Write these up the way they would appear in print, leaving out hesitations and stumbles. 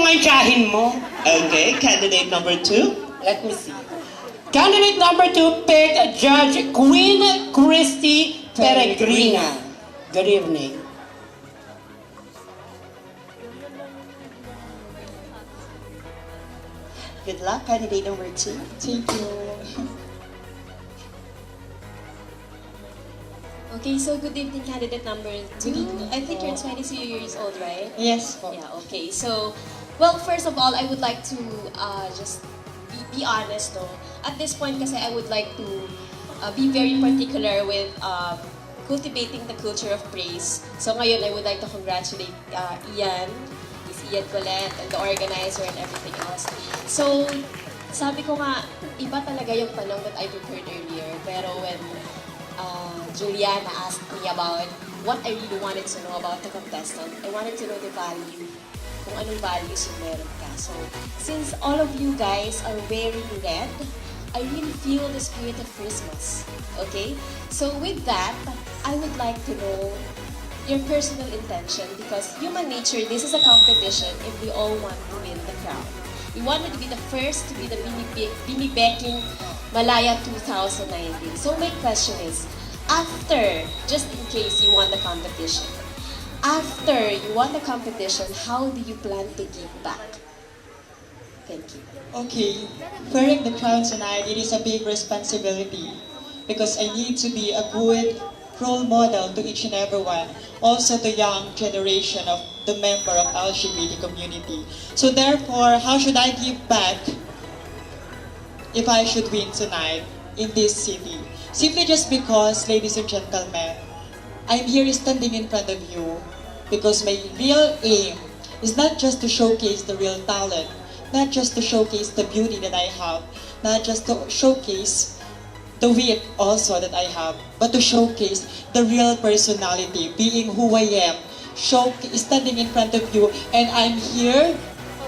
nga yung tsahin mo. Okay, candidate number 2. Let me see. Candidate number 2 picked Judge Queen Christy Peregrina. Good evening. Good luck, candidate number 2. Thank you. Okay, so good evening, candidate number 2. I think you're 22 years old, right? Yes po. Yeah, okay. So, well, first of all, I would like to just be honest, no? At this point, kasi I would like to be very particular with cultivating the culture of praise. So ngayon, I would like to congratulate Ian, Ian Colette, and the organizer and everything else. So, sabi ko nga, iba talaga yung tanong that I prepared earlier. Pero when Juliana asked me about what I really wanted to know about the contestant, I wanted to know the value, kung anong values yung meron ka. So, since all of you guys are wearing red, I really feel the spirit of Christmas. Okay? So with that, I would like to know your personal intention because human nature, this is a competition if we all want to win the crown. We wanted to be the first to be the BINIBIKING Malaya 2019. So my question is, after, just in case you won the competition, after you won the competition, how do you plan to give back? Thank you. Okay, wearing the crown tonight, it is a big responsibility because I need to be a good role model to each and everyone, also the young generation of the member of LGBT community. So therefore, how should I give back if I should win tonight in this city? Simply just because, ladies and gentlemen, I'm here standing in front of you because my real aim is not just to showcase the real talent, not just to showcase the beauty that I have, not just to showcase the wit also that I have, but to showcase the real personality, being who I am, standing in front of you, and I'm here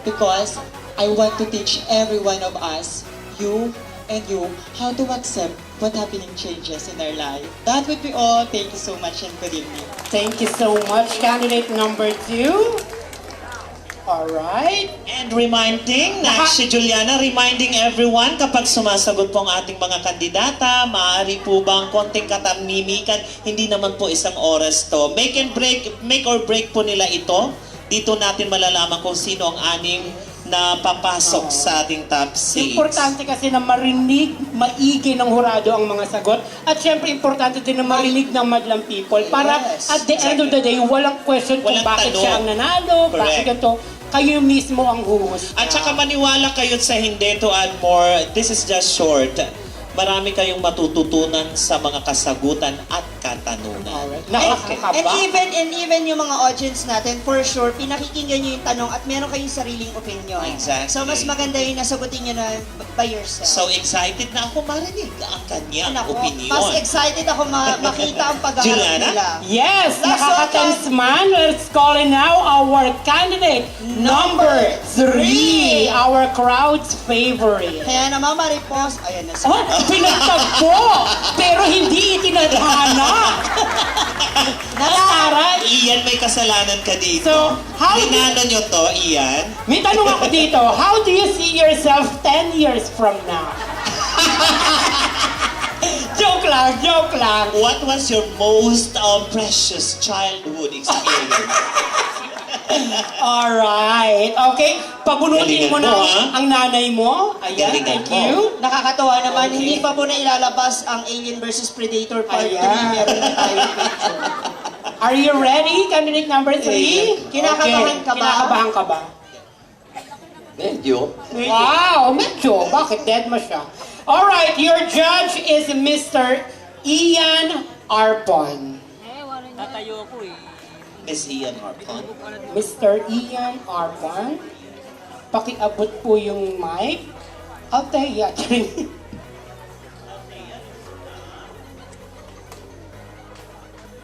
because I want to teach every one of us, you and you, how to accept what happening changes in our life. That would be all. Thank you so much and good evening. Thank you so much, candidate number 2. Alright. And reminding na si Juliana, reminding everyone kapag sumasagot po ang ating mga kandidata, maaari po bang konting katamimikan, hindi naman po isang oras to. Make or break po nila ito. Dito natin malalaman kung sino ang aning na papasok sa ating top 6. Importante kasi na marinig, maigi ng hurado ang mga sagot. At syempre, importante din na marinig ng madlang people para at the end of the day, walang question kung bakit siya ang nanalo, bakit ito. Kayo mismo ang huhusga. At saka maniwala kayo sa hindi to add more. This is just short. Marami kayong matututunan sa mga kasagutan at katanungan. Nakakakaba. And even yung mga audience natin, for sure, pinakikinggan nyo yung tanong at meron kayong sariling opinion. Exactly. So mas maganda yung nasagutin nyo na by yourself. So excited na ako marinig ang kanyang opinion. Mas excited ako makita ang paghaharap nila. Yes, Let's nakakatamis man. Let's call in now our candidate number 3, our crowd's favorite. Kaya naman, Maripos, ayan na Oh, pinagtagpo, pero hindi itinadhana. Nataray. Ian, may kasalanan ka dito. So, how Linano nyo to, Ian? May tanong ako dito, how do you see yourself 10 years from now? Joke lang. What was your most precious childhood experience? Alright, okay. Pabunutin mo Galingan na mo, ha? ang nanay mo. Ayan, Galingan thank mo. you. Nakakatawa naman, Okay. hindi pa po na ilalabas ang Alien versus Predator Part 3. Ayan. Meron na tayong picture. Are you ready, candidate number 3? Kinakabahan ka ba? Kinakabahan ka ba? Medyo. Wow, medyo. Bakit dead mo siya? Alright, your judge is Mr. Ian Arpon. Tatayo ako eh. Miss Ian Harpon. Mr. Ian Arpon, pakiabot po yung mic. Althea.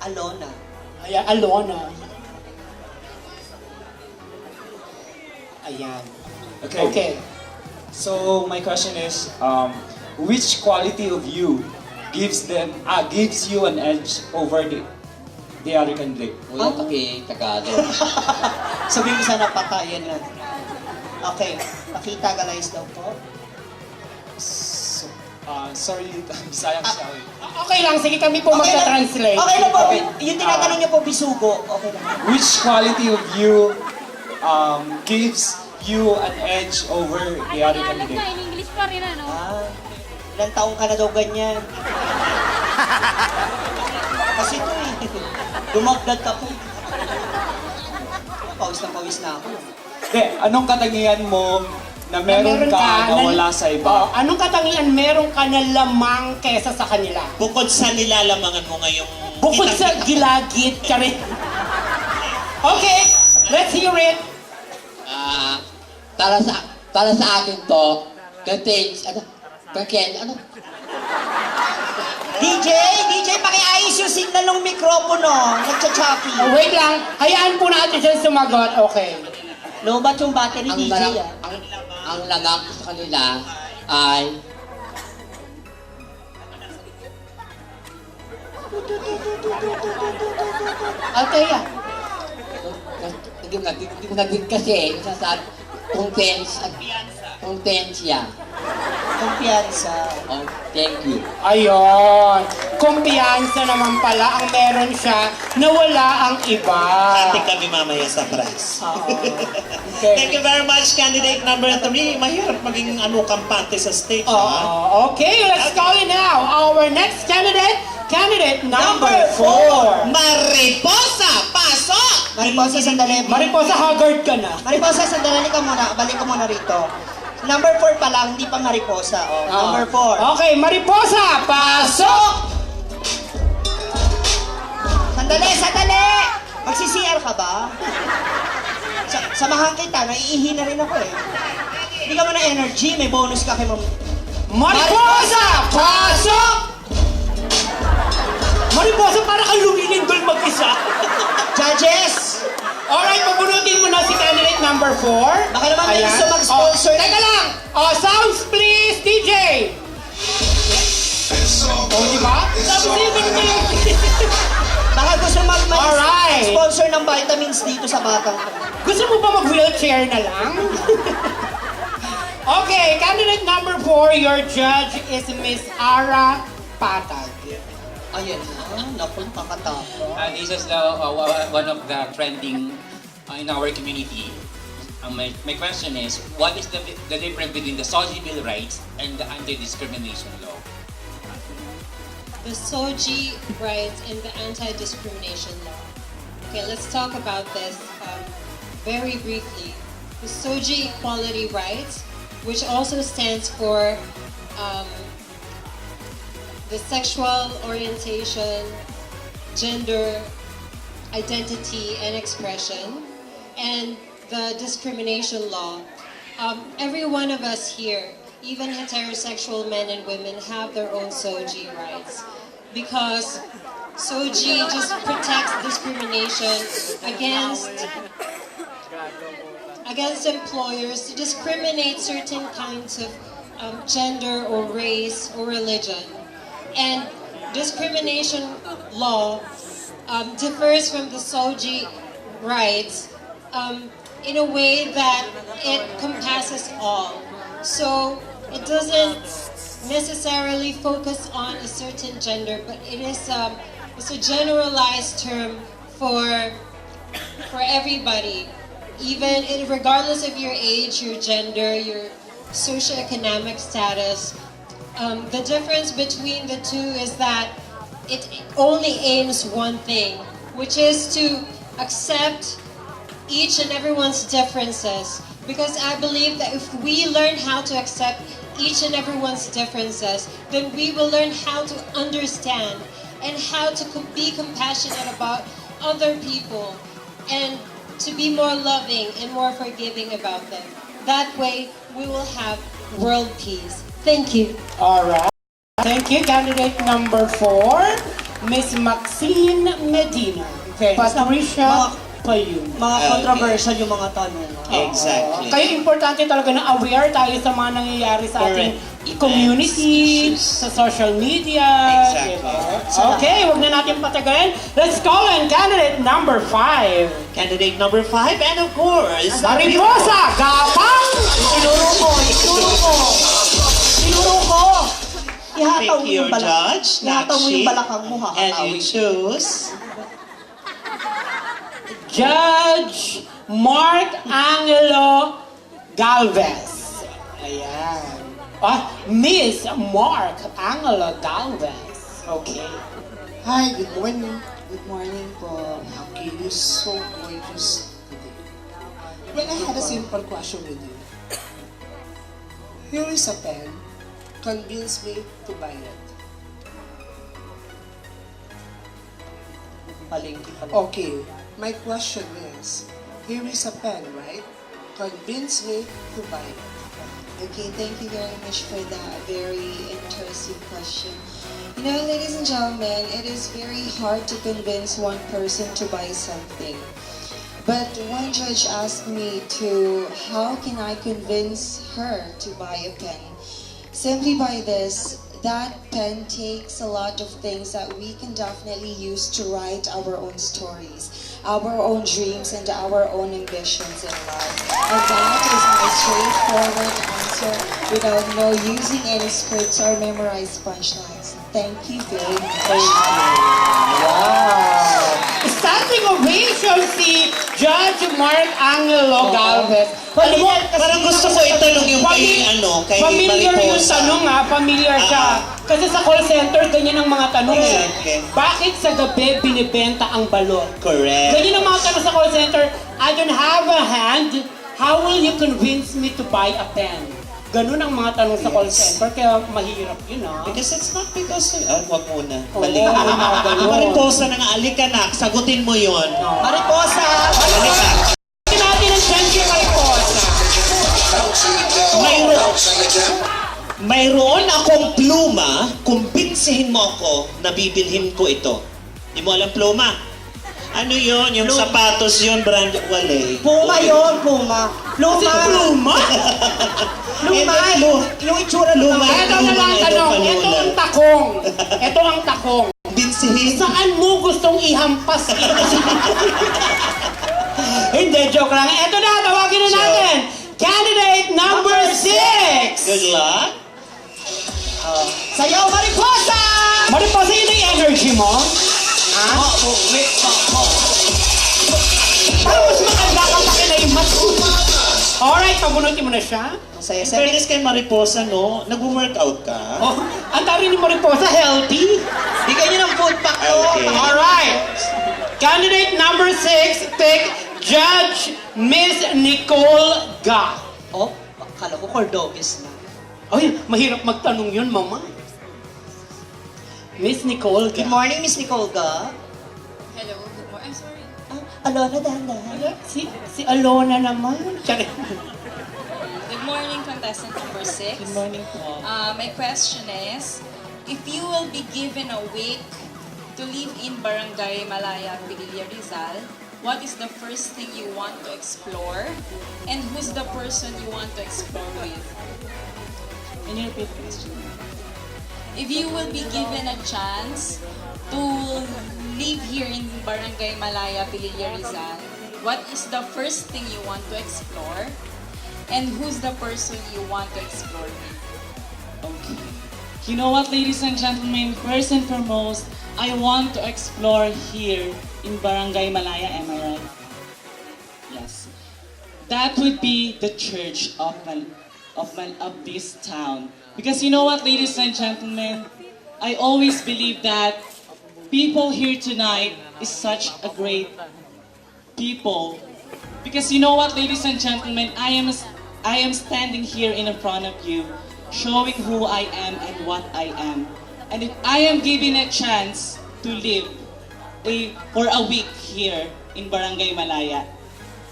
Alona. Ayan, Alona. Ayan. Okay. So my question is, which quality of you gives you an edge over the other candidate? Wala taki Tagalog. Sabihin ko sana patayan na. Okay, pakita-galize daw po. Sorry, Bisaya kasi ako eh. Okay lang, sige kami po magta-translate. Okay lang po, yung tinatanong niyo po, bisugo. Okay lang. Which quality of you gives you an edge over the other Tagalog na, candidate? in English pa rin ano. Ilang taong ka na daw ganyan? Kasi ito eh, dumagdag ka po. Pawis na ako. Hindi, anong katangian mo na meron ka na wala sa iba? Anong katangian meron ka na lamang kesa sa kanila? Bukod sa nilalamangan mo ngayong... Bukod sa gilagid ka rin. Okay, let's hear it. Para sa akin to, contains, DJ, pakiayos yung signal ng mikropono. Nagcha-choppy. Wait lang, hayaan po natin siya sumagot. Okay. Lobat yung battery, ang, DJ. marang, ang lamang ko sa kanila ay Althea. hindi ko naging kasi sasabi kontensya. Kumpiyansa. Oh, thank you. Ayun. Kumpiyansa naman pala ang meron siya na wala ang iba. Ating kami mamaya sa prize. Okay. Thank you very much, candidate number 3. Mahirap maging kampante sa stage, ha? Okay, let's call it now. Our next candidate number 4. Mariposa, pasok! Mariposa, sandali. Mariposa, haggard ka na. Mariposa, sandali ka muna. Balik ka muna rito. Number 4 pa lang, hindi pa Mariposa. Oh, number 4. Okay, Mariposa, pasok! Sandali! Magsi-CR ka ba? Samahan kita, naiihi na rin ako eh. Hindi ka mo na energy, may bonus ka kay Ma'am. Mariposa, pasok! Mariposa, para kang lumilindol mag-isa. Judges! Alright, pabunutin mo na si candidate number 4. Baka naman may gusto mag-sponsor. Teka lang! Sounds please, DJ! Diba? Sabi sa'yo, ganun na lang. Baka gusto Alright. mag-sponsor ng vitamins dito sa batang to. Gusto mo ba mag-wheelchair na lang? Okay, candidate number 4, your judge is Miss Ara Patag. Ayan na, naku, nakatapos. This is one of the trending in our community. My question is, what is the difference between the SOGI Bill rights and the anti-discrimination law? The SOGI rights and the anti-discrimination law. Okay, let's talk about this very briefly. The SOGI equality rights, which also stands for the sexual orientation, gender, identity, and expression, and the discrimination law. Every one of us here, even heterosexual men and women, have their own SOGI rights because SOGI just protects discrimination against employers to discriminate certain kinds of gender or race or religion. And discrimination law differs from the SOGI rights in a way that it compasses all. So it doesn't necessarily focus on a certain gender, but it's a generalized term for everybody, even regardless of your age, your gender, your socioeconomic status. The difference between the two is that it only aims one thing, which is to accept each and everyone's differences. Because I believe that if we learn how to accept each and everyone's differences, then we will learn how to understand and how to be compassionate about other people and to be more loving and more forgiving about them. That way, we will have world peace. Thank you. Alright. Thank you, candidate number 4, Miss Maxine Medina. Okay. Patricia Payun. Mga controversial yung mga tanong. Exactly. Kaya importante talaga na aware tayo sa mga nangyayari sa ating community, issues. sa social media. Exactly. diba? Okay, wag na natin patagalin. Let's call in candidate number 5. Candidate number 5, and of course, Mariposa Gapang! Tinuro ko, tinuro ko. Tinuro ko. Ihataw mo Pick yung your judge, Ihataw mo yung Nakshi, balakang mo, and you hakatawin. choose. Judge Mark Angelo Galvez. Ayan. Miss Mark Angelo Galvez. Okay. Hi, good morning. Good morning po. Okay, you're so gorgeous today. Well, I had a simple question with you. Here is a pen. Convince me to buy it. Palengke pala. Okay, my question is, here is a pen, right? Convince me to buy it. Okay, thank you very much for that very interesting question. You know, ladies and gentlemen, it is very hard to convince one person to buy something. But one judge asked me how can I convince her to buy a pen? Simply by this, that pen takes a lot of things that we can definitely use to write our own stories, our own dreams, and our own ambitions in life. And that is my straightforward answer without using any scripts or memorized punchlines. Thank you very much. Standing ovation si Judge Mark Angelo Galvez. Alam mo, Parang gusto ko itanong yung kay familiar yung Mariposa. tanong familiar siya. Kasi sa call center, ganyan ang mga tanong Okay. Bakit sa gabi binibenta ang balot? Correct. Ganyan ang mga tanong sa call center. I don't have a hand. How will you convince me to buy a pen? Ganun ang mga tanong sa call center, kaya mahirap yun Because it's not because... wag muna. Oo, Mali. mga ganun. Mariposa na nga, alikanak, sagutin mo yon. Mariposa! Alika. Hindi natin ang chance yung Mariposa. Mayroon akong pluma, kumbinsihin mo ako na bibilhin ko ito. Di mo alam pluma? Ano yon? Yung sapatos yon, brand wale. Puma yun, Puma. Pluma. Pluma? Pluma. Yung itsura Pluma. Ito na lang ang tanong. Ito ang takong. Ito ang takong. Kumbinsihin. Saan mo gustong ihampas ito? Hindi, joke lang. Ito na, tawagin na natin. Candidate number 6! Good luck. Sayaw, Mariposa! Mariposa, yun ang energy mo? Parang mas maganda kang pakinaimas. Alright, pabunutin mo na siya. Masaya In sa fairness kay Mariposa, no? Nag-workout ka? Oh, ang tari ni Mariposa, healthy. Bigay niyo ng food pack to. Okay. Alright. Candidate number 6, pick Judge Miss Nicole Ga. Oh, akala ko Cordobes na. Ay, mahirap magtanong yun, mama. Miss Nicole Ga. Good morning, Miss Nicole Ga. Hello, good morning. I'm sorry. Alona, dahan-dahan. Si Alona naman. Charing. Good morning, contestant number 6. Good morning po. My question is, if you will be given a week to live in Barangay Malaya, Pililla, Rizal, what is the first thing you want to explore? And who's the person you want to explore with? Can you repeat the question? If you will be given a chance to live here in Barangay Malaya, Pililla, Rizal, what is the first thing you want to explore? And who's the person you want to explore with? Okay. You know what, ladies and gentlemen, first and foremost, I want to explore here in Barangay Malaya, am I right? Yes. That would be the church of this town. Because you know what, ladies and gentlemen, I always believe that people here tonight is such a great people. Because you know what, ladies and gentlemen, I am standing here in front of you, showing who I am and what I am. And if I am given a chance to live for a week here in Barangay Malaya,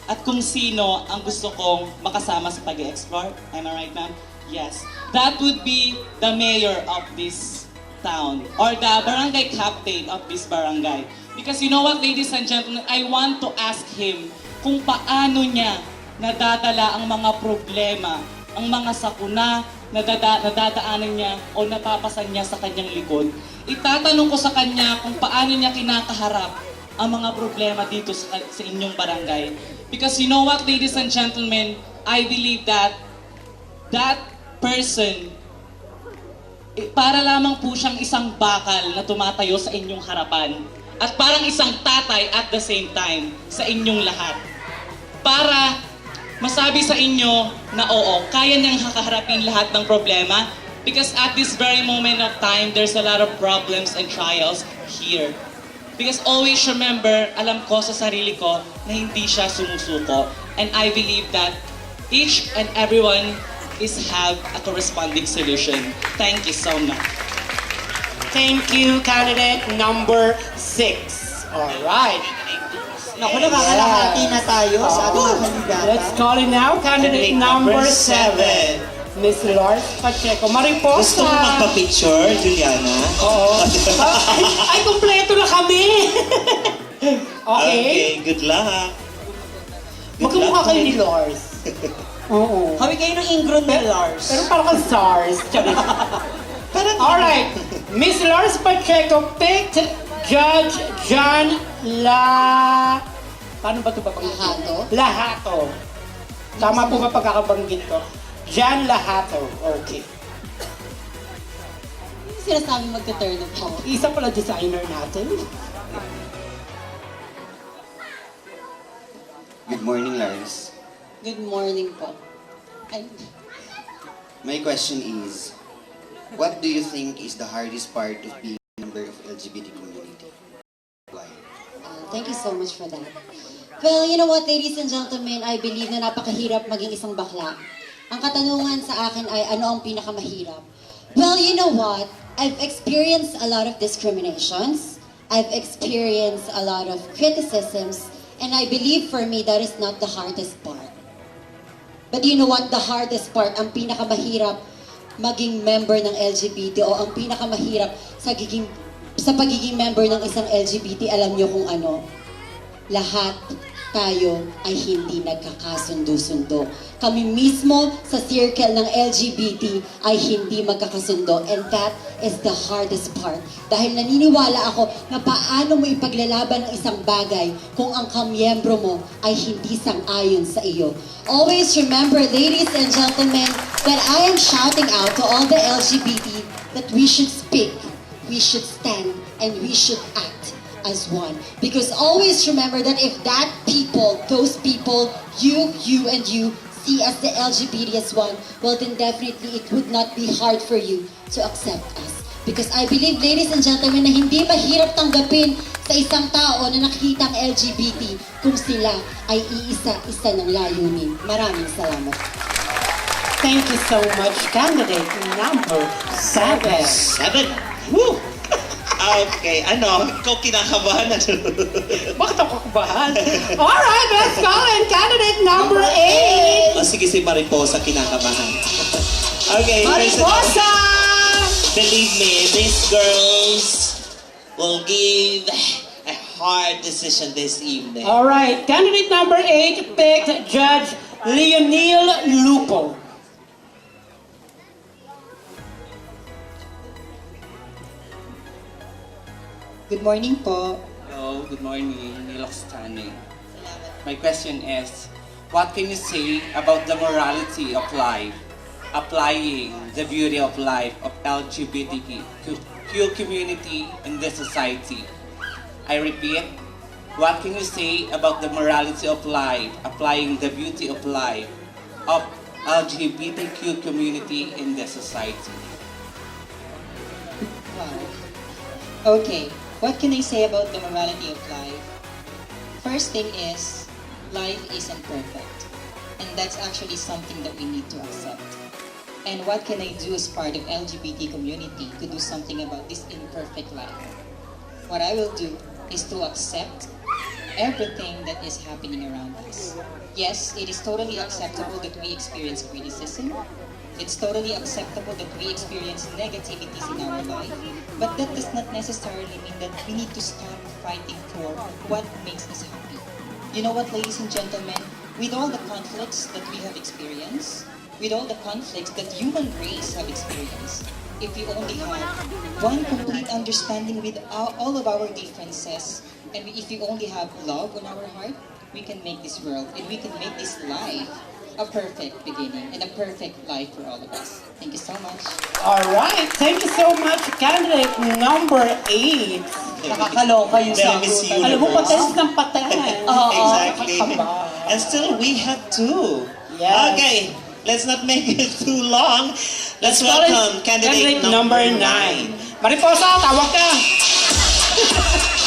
at kung sino ang gusto kong makasama sa pag-explore, am I right, ma'am? Yes. That would be the mayor of this town or the barangay captain of this barangay. Because you know what, ladies and gentlemen, I want to ask him kung paano niya nadadala ang mga problema, ang mga sakuna, nadadaanan niya o napapasan niya sa kanyang likod, itatanong ko sa kanya kung paano niya kinakaharap ang mga problema dito sa inyong barangay. Because you know what, ladies and gentlemen, I believe that that person, para lamang po siyang isang bakal na tumatayo sa inyong harapan. At parang isang tatay at the same time sa inyong lahat. Para masabi sa inyo na oo, kaya niyang hakaharapin lahat ng problema. Because at this very moment of time, there's a lot of problems and trials here. Because always remember, alam ko sa sarili ko na hindi siya sumusuko. And I believe that each and everyone have a corresponding solution. Thank you so much. Thank you, candidate number 6. Alright. Naku, nakakalahati na tayo sa ating mga kandidata. Let's call it now, candidate number 7. Miss Lars Pacheco. Mariposa. Gusto mo magpa-picture, Juliana? Oo. Ay, kumpleto na kami. Okay, good luck. Magkamukha kayo ni Lars. Oo. Kami kayo ng ingron ni Lars. Pero parang kang SARS. Alright. Miss Lars Pacheco picked Judge John Paano ba ito papanggit? Lahato. Tama po ba pagkakabanggit ko? John Lahato. Okay. Sinasabing magka-turn up ako. Isa pala designer natin. Good morning, Lars. Good morning po. My question is, what do you think is the hardest part of being a member of LGBT community? Why? Thank you so much for that. Well, you know what, ladies and gentlemen, I believe na napakahirap maging isang bakla. Ang katanungan sa akin ay, ano ang pinakamahirap? Well, you know what? I've experienced a lot of discriminations. I've experienced a lot of criticisms. And I believe for me, that is not the hardest part. But you know what? The hardest part, ang pinakamahirap maging member ng LGBT o ang pinakamahirap sa pagiging member ng isang LGBT, alam nyo kung ano? Lahat tayo ay hindi nagkakasundo-sundo. Kami mismo sa circle ng LGBT ay hindi magkakasundo. And that is the hardest part. Dahil naniniwala ako na paano mo ipaglalaban ng isang bagay kung ang kamiyembro mo ay hindi sang-ayon sa iyo. Always remember, ladies and gentlemen, that I am shouting out to all the LGBT that we should speak, we should stand, and we should act as one. Because always remember that if that people, those people, you, and you, see as the LGBT as one, well then definitely it would not be hard for you to accept us. Because I believe, ladies and gentlemen, na hindi mahirap tanggapin sa isang tao na nakikita ang LGBT kung sila ay iisa-isa ng layunin. Maraming salamat. Thank you so much, candidate number 7. 7? Woo! Okay, ikaw kinakabahan na. Bakit ako kakabahan? Alright, let's call in candidate number 8. Sige, si Mariposa kinakabahan. Okay, Mariposa! Believe me, these girls will give a hard decision this evening. Alright, candidate number 8 picked Judge Leonil Lupo. Good morning po. Hello, good morning. Nilox Tane. My question is, what can you say about the morality of life, applying the beauty of life of LGBTQ community in the society? I repeat, what can you say about the morality of life, applying the beauty of life of LGBTQ community in the society? Wow. Okay. What can I say about the morality of life? First thing is, life isn't perfect. And that's actually something that we need to accept. And what can I do as part of LGBT community to do something about this imperfect life? What I will do is to accept everything that is happening around us. Yes, it is totally acceptable that we experience criticism. It's totally acceptable that we experience negativities in our life, but that does not necessarily mean that we need to stop fighting for what makes us happy. You know what, ladies and gentlemen, with all the conflicts that we have experienced, with all the conflicts that human race have experienced. If we only have one complete understanding with all of our differences, and if we only have love on our heart, we can make this world and we can make this life a perfect beginning and a perfect life for all of us. Thank you so much. All right, thank you so much, candidate number 8. Nakakaloka yung Very Miss sagutan. Alam mo, Universe. patalis ng patayan. Exactly. And still, we have 2. Yes. Okay, let's not make it too long. Let's welcome candidate number 9. Mariposa, tawag ka.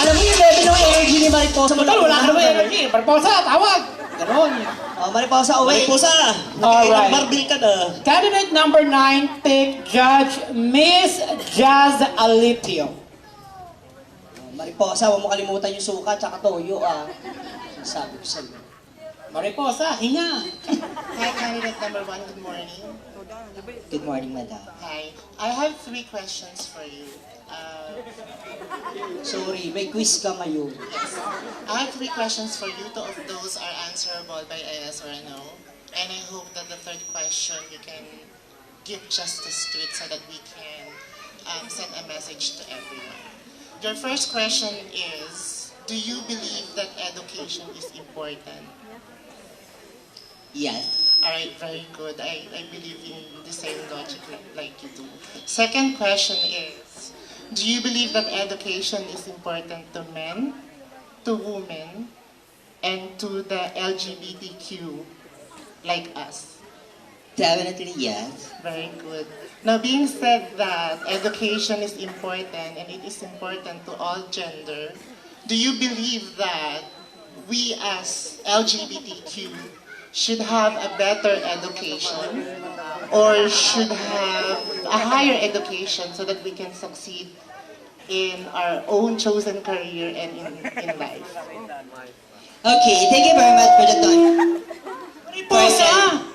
Alam mo yung level ng energy ni Mariposa. Total, wala ka naman energy. Mariposa, tawag. Ganon. Oh, Mariposa, away. Mariposa, Alright. Marbil ka na. Candidate number 9, pick Judge Miss Jazz Alipio. Mariposa, huwag mo kalimutan yung suka tsaka toyo, ah. Sabi ko sa'yo. Mariposa, hinga. Hi, candidate number 1. Good morning. Good morning, madam. Hi. I have 3 questions for you. Sorry, may quiz ka ngayon. Yes. I have 3 questions for you. 2 of those are answerable by a yes or a no. And I hope that the 3rd question you can give justice to it so that we can send a message to everyone. Your first question is, do you believe that education is important? Yes. Alright, very good. I believe in the same logic like you do. Second question is, do you believe that education is important to men, to women, and to the LGBTQ like us? Definitely yes. Very good. Now, being said that education is important and it is important to all gender, do you believe that we as LGBTQ should have a better education or should have a higher education so that we can succeed in our own chosen career and in life? Okay, thank you very much for the time. Mariposa!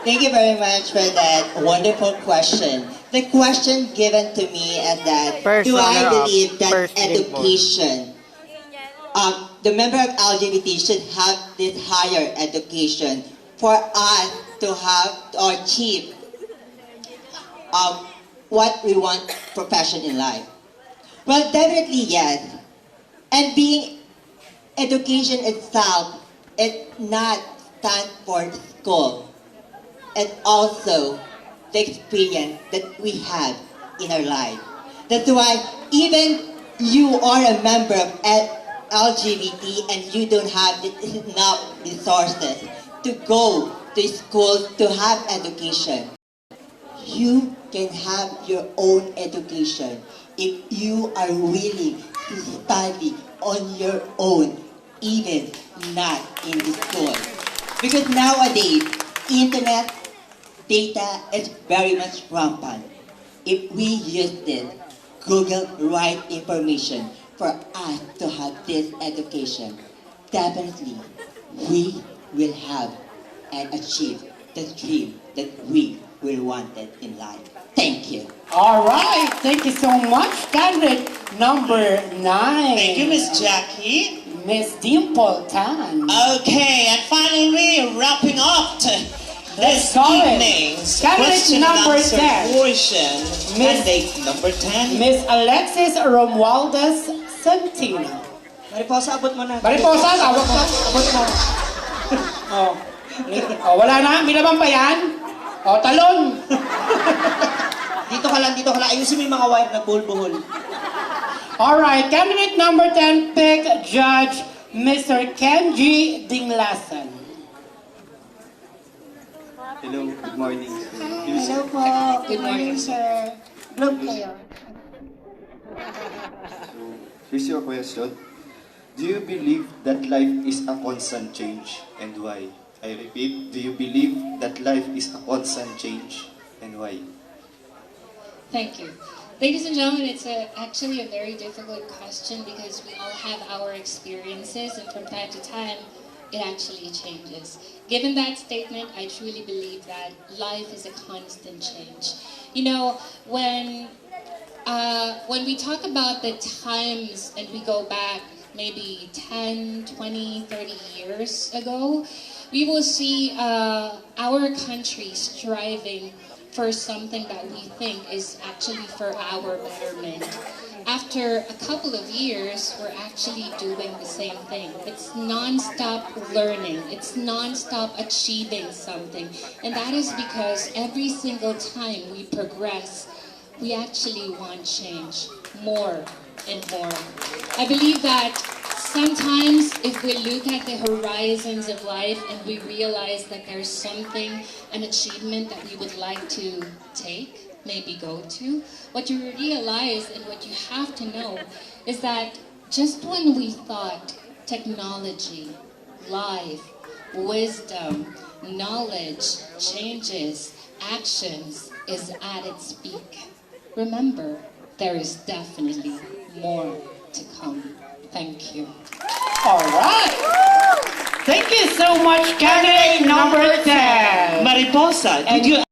Thank you very much for that wonderful question. The question given to me is that, do I believe that education, the member of LGBT should have this higher education for us to have or achieve what we want profession in life? Well, definitely yes. And being education itself, it not stand for school. And also the experience that we have in our life. That's why even you are a member of LGBT and you don't have enough resources to go to school to have education, you can have your own education if you are willing to study on your own, even not in the school. Because nowadays, internet data is very much rampant. If we use this, Google right information for us to have this education, definitely we will have and achieve the dream that we will wanted in life. Thank you. All right, thank you so much, candidate number 9. Thank you, Miss Jackie. Miss Dimple Tan. Okay, and finally, wrapping up this evening's Candidate question and number answer 10. portion. Miss- Candidate number 10. Miss Alexis Romualdez Santina. Mariposa, abot mo na. Mariposa, tawag ka. Abot mo. Oh. Oh, wala na? May laman pa yan? Oh, talon. Dito ka lang. Ayusin mo yung mga wire na buhol-buhol. Alright, candidate number 10, pick Judge Mr. Kenji Dinglasan. Hello, good morning. Hello po. Good morning, sir. Globe kayo. Here's your question. Do you believe that life is a constant change and why? I repeat, do you believe that life is a constant change and why? Thank you. Ladies and gentlemen, it's actually a very difficult question because we all have our experiences and from time to time, it actually changes. Given that statement, I truly believe that life is a constant change. You know, when we talk about the times and we go back maybe 10, 20, 30 years ago, we will see our country striving for something that we think is actually for our betterment. After a couple of years, we're actually doing the same thing. It's non-stop learning. It's non-stop achieving something. And that is because every single time we progress, we actually want change more and more. I believe that sometimes if we look at the horizons of life and we realize that there's something, an achievement that we would like to take, maybe go to, what you realize and what you have to know is that just when we thought technology, life, wisdom, knowledge, changes, actions is at its peak, remember, there is definitely more to come. Thank you. All right. Thank you so much, candidate number 10. Mariposa, did you